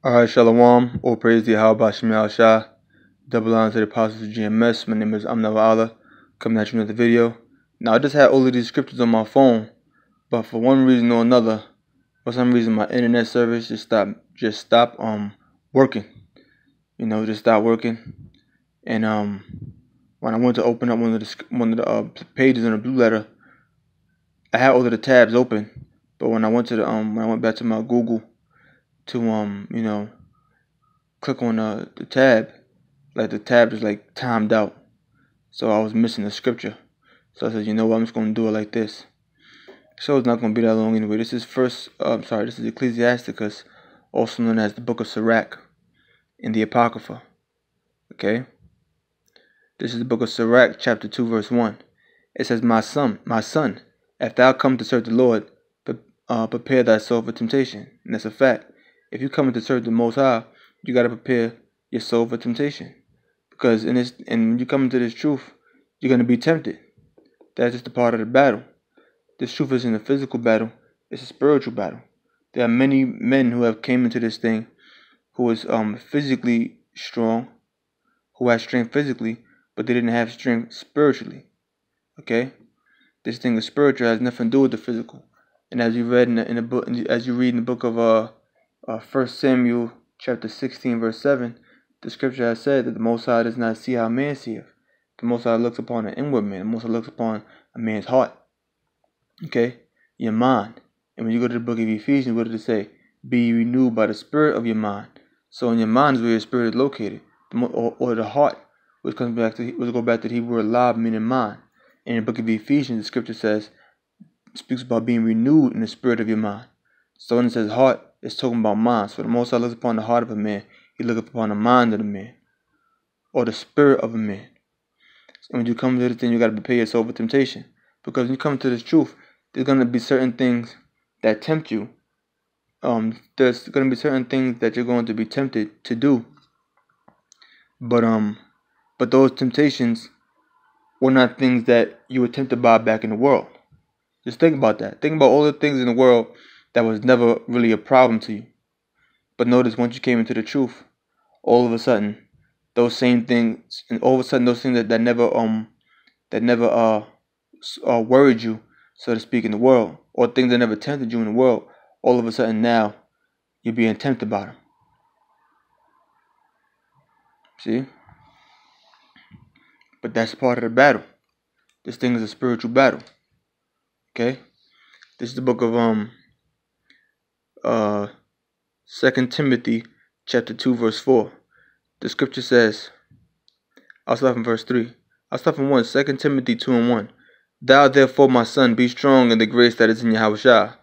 Alright, Shalom, all praise to Yahweh Shemel Shah, double honor to the apostles of GMS. My name is Amnava Allah, coming at you with another video. Now, I just had all of these scriptures on my phone, but for one reason or another, for some reason my internet service just stopped working. Just stopped working. And when I went to open up one of the pages in the blue letter, I had all of the tabs open, but when I went to when I went back to my Google to click on the tab, like the tab is like timed out, so I was missing the scripture. So I said, you know what, I'm just going to do it like this. So it's not going to be that long anyway. This is this is Ecclesiasticus, also known as the Book of Sirach in the Apocrypha. Okay, this is the Book of Sirach, chapter 2, verse 1. It says, my son, if thou come to serve the Lord, prepare thyself for temptation. And that's a fact. If you come to serve the Most High, you got to prepare your soul for temptation. Because when you come into this truth, you're going to be tempted. That's just a part of the battle. This truth isn't a physical battle, it's a spiritual battle. There are many men who have came into this thing who was physically strong, who had strength physically, but they didn't have strength spiritually. Okay? This thing is spiritual, has nothing to do with the physical. And as you read in the book, as you read in the book of 1 Samuel chapter 16 verse 7, the scripture has said that the Most High does not see how man seeth. The Most High looks upon an inward man. The Most High looks upon a man's heart. Okay? Your mind. And when you go to the book of Ephesians, what did it say? Be renewed by the spirit of your mind. So in your mind is where your spirit is located. Or the heart, which comes back to the Hebrew word lab, meaning mind. In the book of Ephesians, the scripture speaks about being renewed in the spirit of your mind. So when it says heart, it's talking about mind. So the Most High looks upon the heart of a man. He looks upon the mind of a man, or the spirit of a man. And when you come to this thing, you got to prepare yourself for temptation. Because when you come to this truth, there's going to be certain things that tempt you. There's going to be certain things that you're going to be tempted to do. But those temptations were not things that you were tempted by back in the world. Just think about that. Think about all the things in the world that was never really a problem to you. But notice once you came into the truth, all of a sudden, those same things, and all of a sudden those things that never worried you, so to speak, in the world, or things that never tempted you in the world, all of a sudden now you're being tempted by them. See? But that's part of the battle. This thing is a spiritual battle. Okay? This is the book of 2 Timothy chapter 2 verse 4. The scripture says, I'll start from verse 3. I'll start from 1. 2 Timothy 2 and 1. Thou therefore, my son, be strong in the grace that is in Yahweh,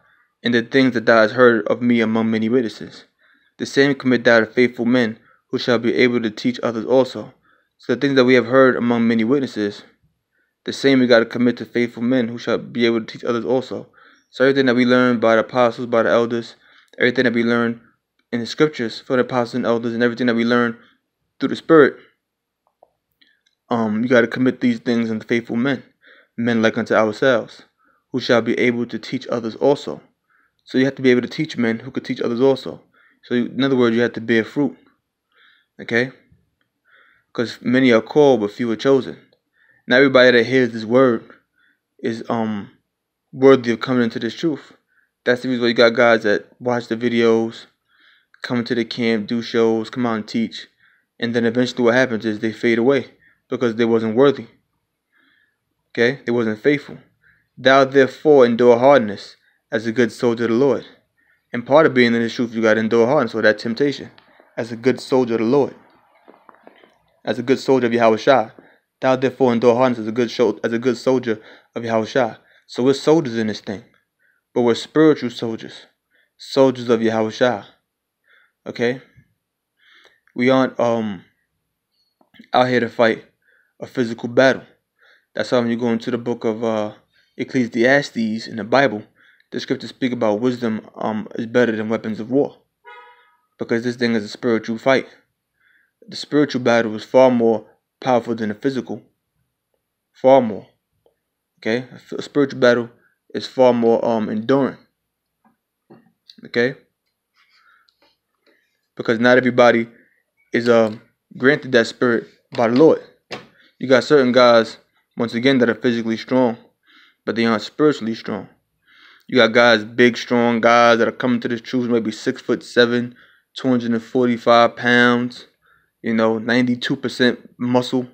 in the things that thou hast heard of me among many witnesses. The same commit thou to faithful men, who shall be able to teach others also. So the things that we have heard among many witnesses, the same we got to commit to faithful men, who shall be able to teach others also. So everything that we learned by the apostles, by the elders, everything that we learned in the scriptures for the apostles and elders, and everything that we learned through the Spirit, you got to commit these things unto faithful men like unto ourselves, who shall be able to teach others also. So you have to be able to teach men who could teach others also. So in other words, you have to bear fruit. Okay? Because many are called, but few are chosen. Not everybody that hears this word is worthy of coming into this truth. That's the reason why you got guys that watch the videos, come into the camp, do shows, come out and teach, and then eventually what happens is they fade away because they wasn't worthy. Okay? They wasn't faithful. Thou therefore endure hardness as a good soldier of the Lord. And part of being in this truth, you got to endure hardness, or that temptation, as a good soldier of the Lord. As a good soldier of Yahweh. Thou therefore endure hardness as a good soldier of Yahweh. So we're soldiers in this thing. But we're spiritual soldiers. Soldiers of Yahweh. Okay? We aren't out here to fight a physical battle. That's why when you go into the book of Ecclesiastes in the Bible, the scriptures speak about wisdom is better than weapons of war. Because this thing is a spiritual fight. The spiritual battle is far more powerful than the physical. Far more. Okay? A spiritual battle is far more enduring. Okay? because not everybody is granted that spirit by the Lord. You got certain guys, once again, that are physically strong, but they aren't spiritually strong. You got guys, big, strong guys that are coming to this truth, maybe 6'7", 245 pounds, 92% muscle,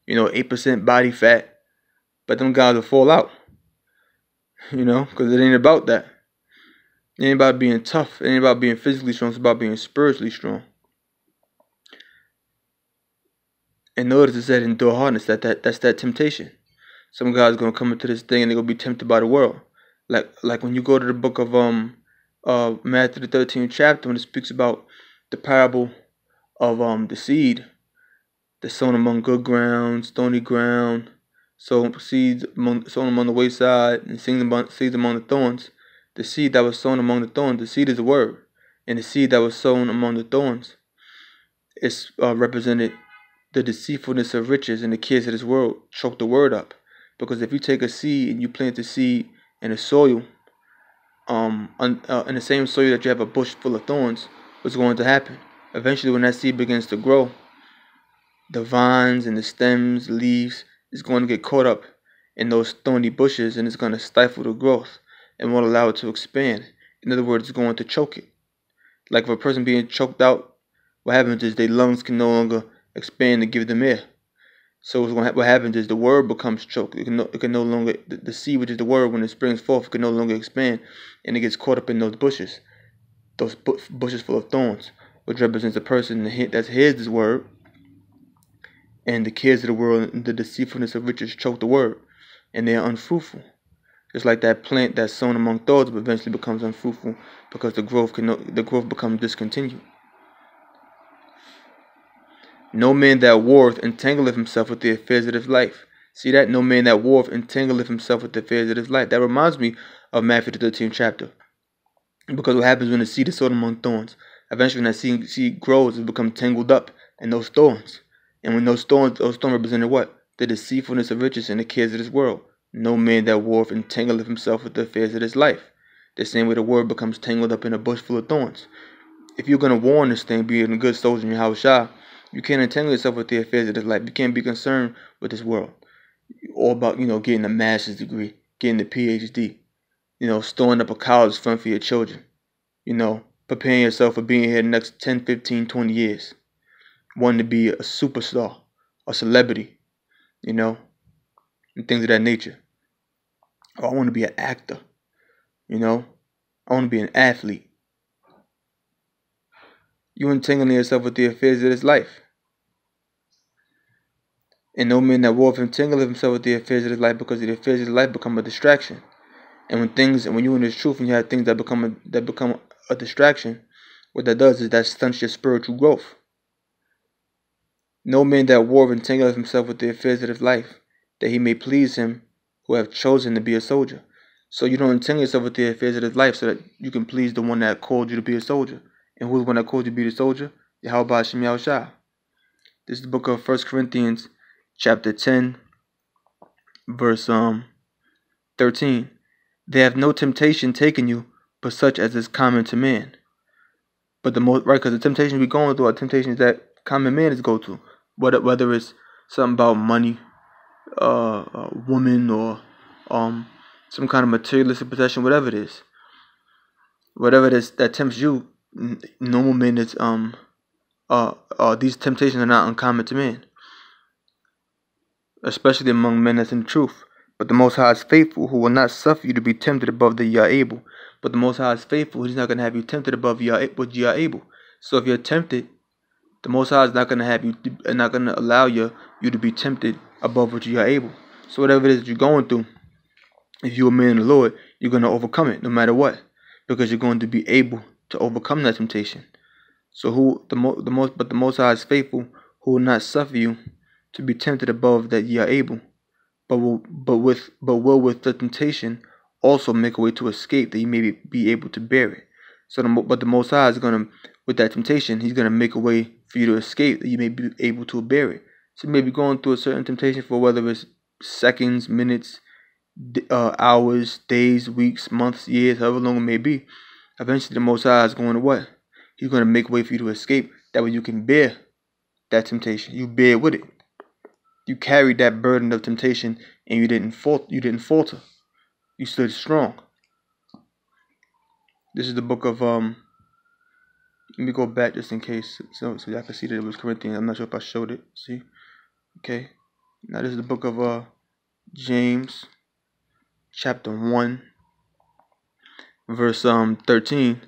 8% body fat. But them guys will fall out, because it ain't about that. It ain't about being tough. It ain't about being physically strong. It's about being spiritually strong. And notice it said endure hardness. That's that temptation. Some guys gonna come into this thing and they're gonna be tempted by the world. Like when you go to the book of Matthew the 13th chapter, when it speaks about the parable of the seed that's sown among good ground, stony ground, sown among the wayside, and seeds among the thorns. The seed that was sown among the thorns, the seed is the word, and the seed that was sown among the thorns is represented the deceitfulness of riches and the cares of this world choke the word up. Because if you take a seed and you plant the seed in a soil, in the same soil that you have a bush full of thorns, what's going to happen? Eventually, when that seed begins to grow, the vines and the stems, leaves, is going to get caught up in those thorny bushes, and it's going to stifle the growth and won't allow it to expand. In other words, it's going to choke it. Like if a person being choked out, what happens is their lungs can no longer expand to give them air. So what happens is the word becomes choked. It can no longer, the seed, which is the word, when it springs forth, can no longer expand, and it gets caught up in those bushes full of thorns, which represents a person that hears this word, and the cares of the world and the deceitfulness of riches choke the word, and they are unfruitful. Just like that plant that's sown among thorns, but eventually becomes unfruitful because the growth becomes discontinued. No man that warreth entangleth himself with the affairs of this life. See that? No man that warreth entangleth himself with the affairs of this life. That reminds me of Matthew the 13th chapter. Because what happens when the seed is sown among thorns? Eventually when that seed grows, it becomes tangled up in those thorns. And when those thorns represented what? The deceitfulness of riches and the cares of this world. No man that warreth entangleth himself with the affairs of this life. The same way the word becomes tangled up in a bush full of thorns. If you're going to warn this thing, being a good soldier in your house, you can't entangle yourself with the affairs of this life. You can't be concerned with this world. All about, getting a master's degree, getting the PhD, storing up a college fund for your children, preparing yourself for being here the next 10, 15, 20 years. Wanting to be a superstar, a celebrity, and things of that nature. Oh, I want to be an actor, I want to be an athlete. You entangling yourself with the affairs of this life. And no man that warreth entangleth himself with the affairs of this life, because the affairs of this life become a distraction. And when you're in this truth and you have things that become a distraction, what that does is that stunts your spiritual growth. No man that warreth entangleth himself with the affairs of this life, that he may please him who have chosen to be a soldier. So you don't entangle yourself with the affairs of this life so that you can please the one that called you to be a soldier. And who's the one that called you to be the soldier? Yahweh Hashem Yahushua. This is the book of 1 Corinthians chapter 10, verse 13. They have no temptation taken you, but such as is common to man. But because the temptations we're going through are temptations that common man is go to. Whether it's something about money, a woman, or some kind of materialistic possession, whatever it is. Whatever it is that tempts you, normal men is these temptations are not uncommon to man, especially among men that's in the truth. But the Most High is faithful, who will not suffer you to be tempted above that ye are able. But the Most High is faithful, He's not going to have you tempted above what ye are able. So if you're tempted, the Most High is not going to have you, not going to allow you to be tempted above what you are able. So whatever it is that you're going through, if you're a man of the Lord, you're going to overcome it no matter what, because you're going to be able to overcome that temptation. So the Most High is faithful, who will not suffer you to be tempted above that ye are able, but will with the temptation also make a way to escape, that you may be able to bear it. So the Most High is going to, with that temptation, He's going to make a way for you to escape, that you may be able to bear it. So you may be going through a certain temptation for whether it's seconds, minutes, hours, days, weeks, months, years, however long it may be. Eventually the Most High is going to what? He's going to make way for you to escape. That way you can bear that temptation. You bear with it. You carried that burden of temptation and you didn't falter. You stood strong. This is the book of let me go back just in case so y'all can see that it was Corinthians. I'm not sure if I showed it. See? Okay. Now this is the book of James chapter 1 verse 13.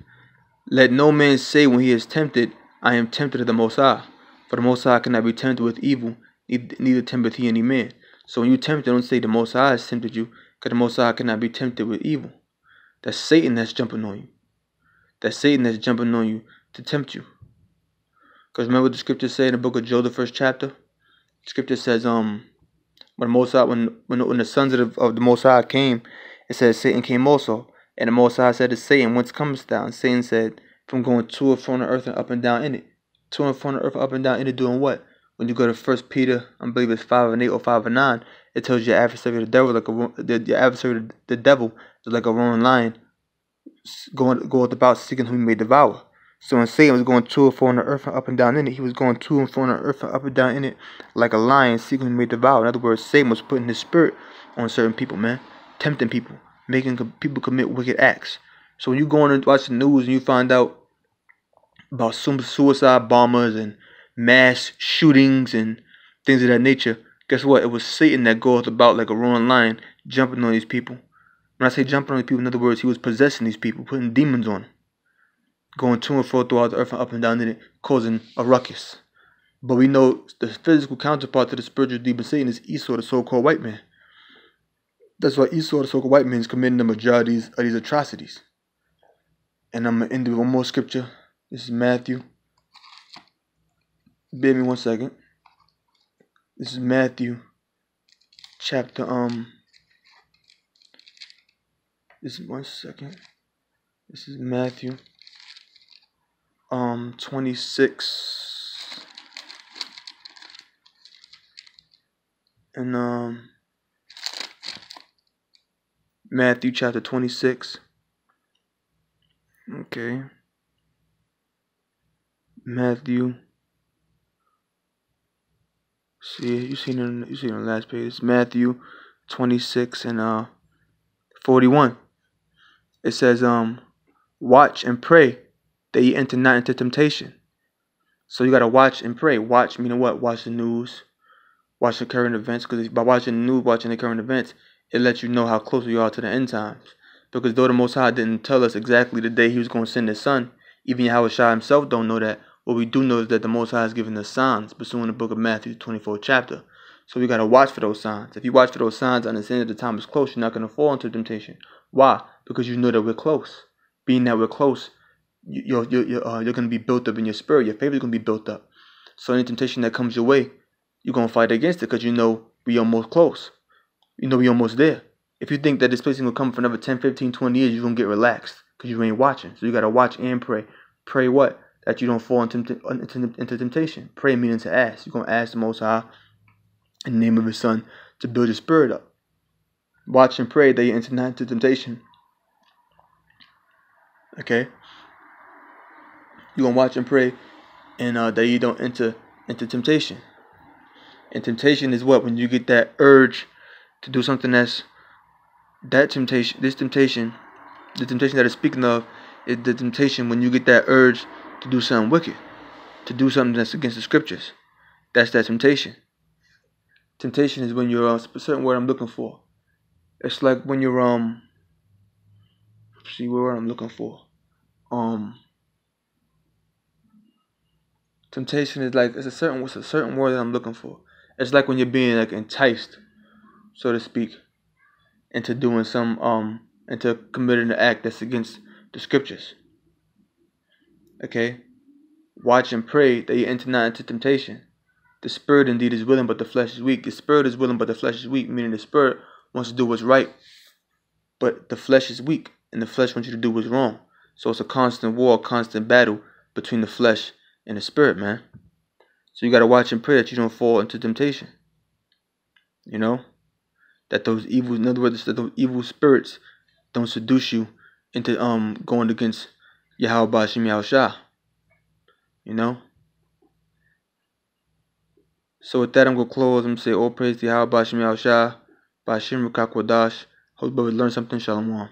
Let no man say when he is tempted, I am tempted of the Most High. For the Most High cannot be tempted with evil, neither tempteth he any man. So when you tempted, don't say the Most High has tempted you, because the Most High cannot be tempted with evil. That's Satan that's jumping on you. That's Satan that's jumping on you to tempt you. Because remember what the scripture say in the book of Job, the 1st chapter? The scripture says, when the Most High, when the sons of the Most High came, it says Satan came also. And the Most High said to Satan, whence comest thou? And Satan said, from going to and from the earth and up and down in it. To and from the earth, up and down in it, doing what? When you go to 1 Peter, I believe it's 5:8 or 5:9, it tells you your adversary the devil, your adversary the devil is like a roaring lion, going about seeking whom he may devour. So when Satan was going to and from the earth and up and down in it, he was going to and from the earth and up and down in it like a lion seeking whom he may devour. In other words, Satan was putting his spirit on certain people, man, tempting people, making people commit wicked acts. So when you go on and watch the news and you find out about some suicide bombers and mass shootings and things of that nature, guess what? It was Satan that goes about like a roaring lion, jumping on these people. When I say jumping on these people, in other words, he was possessing these people, putting demons on them, going to and fro throughout the earth and up and down in it, causing a ruckus. But we know the physical counterpart to the spiritual demon Satan is Esau, the so-called white man. That's why Esau, the so-called white man, is committing the majority of these atrocities. And I'm going to end with one more scripture. This is Matthew. Bear me 1 second. This is Matthew chapter this is 1 second. This is Matthew 26 and Matthew chapter 26. Okay. Matthew. See, you seen it on the last page. It's Matthew 26 and 41. It says, watch and pray that ye enter not into temptation. So you gotta watch and pray. Watch meaning what? Watch the news, watch the current events. Because by watching the news, watching the current events, it lets you know how close we are to the end times. Because though the Most High didn't tell us exactly the day He was going to send His Son, even Yahushua Himself don't know that. What we do know is that the Most High has given us signs, pursuing the book of Matthew, 24th chapter. So we got to watch for those signs. If you watch for those signs, understand that the time is close. You're not going to fall into temptation. Why? Because you know that we're close. Being that we're close, you're going to be built up in your spirit. Your faith is going to be built up. So any temptation that comes your way, you're going to fight against it because you know we're almost close. You know we're almost there. If you think that this place is going to come for another 10, 15, 20 years, you're going to get relaxed because you ain't watching. So you got to watch and pray. Pray what? That you don't fall into temptation. Pray meaning to ask. You're going to ask the Most High in the name of His Son to build your spirit up. Watch and pray that you enter not into temptation. Okay? You're going to watch and pray and that you don't enter into temptation. And temptation is what? When you get that urge to do something the temptation that it's speaking of is the temptation when you get that urge to do something wicked, to do something that's against the scriptures. That's that temptation. Temptation is when you're a certain word I'm looking for. It's like when you're see what word I'm looking for. Temptation is like it's a certain word that I'm looking for. It's like when you're being like enticed, so to speak, into doing into committing an act that's against the scriptures. Okay? Watch and pray that you enter not into temptation. The spirit indeed is willing, but the flesh is weak. The spirit is willing, but the flesh is weak, meaning the spirit wants to do what's right, but the flesh is weak, and the flesh wants you to do what's wrong. So it's a constant war, a constant battle between the flesh and the spirit, man. So you got to watch and pray that you don't fall into temptation. You know? That those evil, in other words, that those evil spirits don't seduce you into going against Yahweh Ba'Shem Yahushua. you know. So with that, I'm going to close. I'm going to say, all praise to Yahweh Bashim Yahushua, Bashim Rukakwadash. Hope you learned something. Shalom.